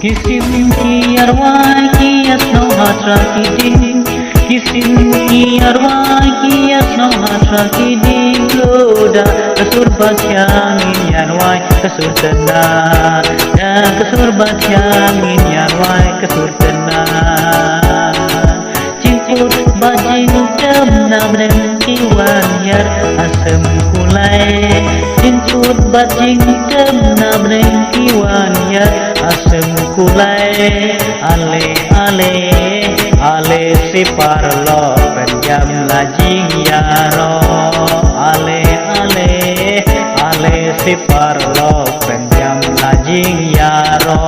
Kisim ki arwah ki asno hatra ki din, kisim ki arwah ki asno hatra ki din, loda kasur batyangin yarwai kasur tenang, da kasur batyangin yarwai kasur tenang. Cimput bajing dem na berhenti wanyar asam kulai, cimput bajing dem na berhenti wanyar asam kulai. Ale ale ale si parlo penjam lajing yaro, ale ale ale si parlo penjam lajing yaro.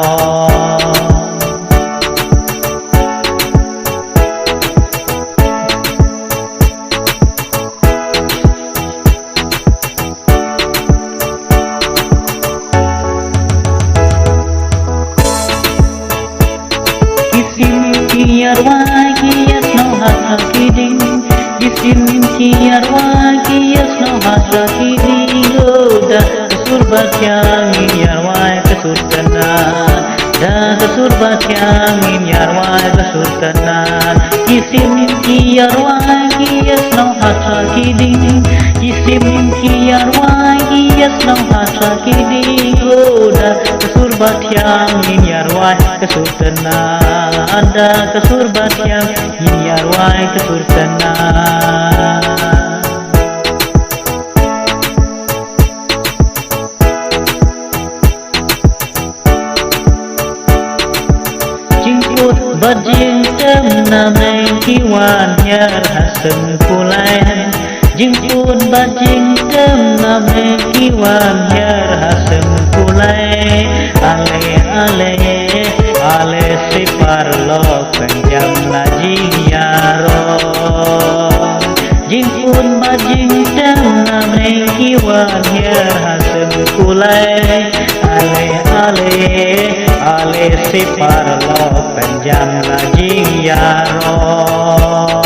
Kisim ki arwah ki asno hatra ki din, kisim ki arwah ki asno hatra ki din, loda kasur batyangin yarwai kasur tenang, da kasur batyangin yarwai kasur tenang. Kisim ki arwah ki asno hatra ki din, kisim ki arwah ki asno hatra ki din, loda kasur batyangin yarwai kasur tenang, ada kasur batyangin yarwai kasur tenang. Cimput bajing dem na berhenti wanyar asam kulai, cimput bajing dem na berhenti wanyar asam kulai. Ale ale ale si parlo penjam lajing yaro, cimput bajing dem na berhenti wanyar asam kulai. Ale ale ale si parlo penjam lajing yaro.